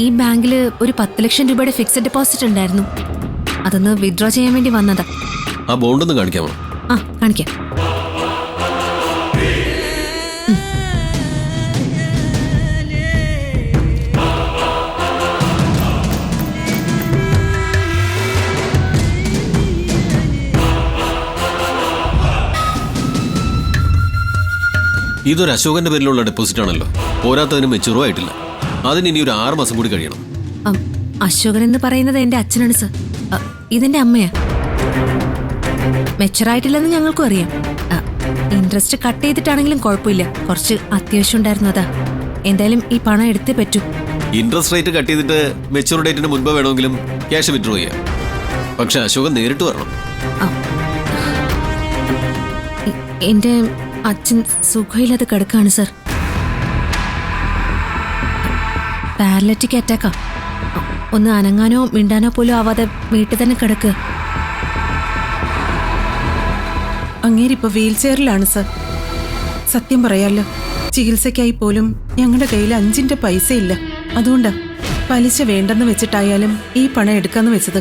ഈ ബാങ്കിൽ ഒരു 10 ലക്ഷം രൂപയുടെ ഫിക്സഡ് ഡെപ്പോസിറ്റ് ഉണ്ടായിരുന്നു. അതൊന്ന് വിഡ്രോ ചെയ്യാൻ വേണ്ടി വന്നതാ. ആ ബോണ്ട് ഒന്ന് കാണിക്കാമോ? ആ കാണിക്കാം. ഇതൊരു അശോകന്റെ പേരിലുള്ള ഡെപ്പോസിറ്റ് ആണല്ലോ. പോരാത്തതിന് മെച്ചൂറും ആയിട്ടില്ല. അതിന് ഇനി ഒരു 6 മാസം കൂടി കഴിയണം. അശോകൻ എന്ന് പറയുന്നത് എന്റെ അച്ഛനാണ് സർ. ഇതെന്റെ അമ്മയാ. മെച്ചറായിട്ടില്ലെന്ന് ഞങ്ങൾക്കും അറിയാം. ഇൻട്രസ്റ്റ് കട്ട് ചെയ്തിട്ടാണെങ്കിലും കുഴപ്പമില്ല. കുറച്ച് അത്യാവശ്യം ഉണ്ടായിരുന്നു, അതാ. എന്തായാലും ഈ പണം എടുത്തേ പറ്റൂ. ഇൻട്രസ്റ്റ് റേറ്റ് കട്ട് ചെയ്തിട്ട് മെച്ചൂർ ഡേറ്റിന് മുൻപ് വേണമെങ്കിലും ക്യാഷ് വിഡ്രോ ചെയ്യാം. പക്ഷെ അശോകൻ നേരിട്ട് വരണം. എന്റെ അച്ഛൻ സുഖമില്ലാതെ കിടക്കാണ് സർ. പാരലറ്റിക് അറ്റാക്കാ. ഒന്ന് അനങ്ങാനോ മിണ്ടാനോ പോലും ആവാതെ വീട്ടിൽ തന്നെ കിടക്കുക. അങ്ങേരിപ്പോ വീൽ ചെയറിലാണ് സർ. സത്യം പറയാലോ, ചികിത്സയ്ക്കായി പോലും ഞങ്ങളുടെ കയ്യിൽ 5 പൈസ ഇല്ല. അതുകൊണ്ടാ പലിശ വേണ്ടെന്ന് വെച്ചിട്ടായാലും ഈ പണം എടുക്കാന്ന് വെച്ചത്.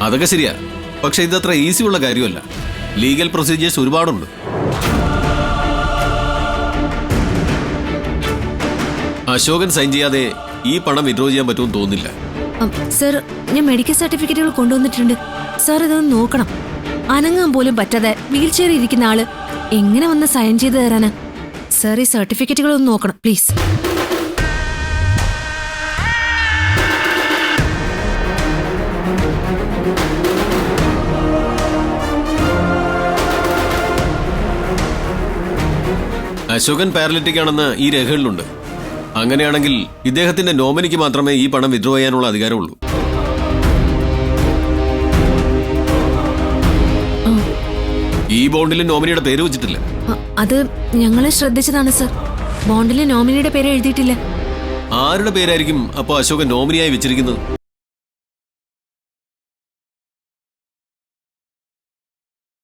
അതൊക്കെ ശരിയാ. പക്ഷെ ഇതത്ര ഈസി ഉള്ള കാര്യമല്ല. ലീഗൽ പ്രൊസീജിയേഴ്സ് ഒരുപാടുണ്ട്. അശോകൻ സൈൻ ചെയ്യാതെ ഈ പണം വിഡ്രോ ചെയ്യാൻ പറ്റുമെന്ന് തോന്നുന്നില്ല. സർ, ഞാൻ മെഡിക്കൽ സർട്ടിഫിക്കറ്റുകൾ കൊണ്ടുവന്നിട്ടുണ്ട്. സാർ ഇതൊന്ന് നോക്കണം. അനങ്ങാൻ പോലും പറ്റാതെ വീൽ ചെയറിൽ ഇരിക്കുന്ന ആള് എങ്ങനെ വന്ന് സൈൻ ചെയ്ത് തരാനാ? സാർ ഈ സർട്ടിഫിക്കറ്റുകൾ ഒന്ന് നോക്കണം പ്ലീസ്. അശോകൻ പാരലിറ്റിക് ആണെന്ന് ഈ രേഖകളിലുണ്ട്. അങ്ങനെയാണെങ്കിൽ ഇദ്ദേഹത്തിന്റെ നോമിനിക്ക് മാത്രമേ ഈ പണം വിഡ്രോ ചെയ്യാനുള്ള അധികാരമുള്ളൂ. ഈ ബോണ്ടിൽ നോമിനിയുടെ പേര് വെച്ചിട്ടില്ല. അത് ഞങ്ങൾ ശ്രദ്ധിച്ചതാണ് സർ. ബോണ്ടിൽ നോമിനിയുടെ പേര് എഴുതിയിട്ടില്ല. ആരുടെ പേരായിരിക്കും അപ്പോ അശോകൻ നോമിനിയായി വെച്ചിരിക്കുന്നത്?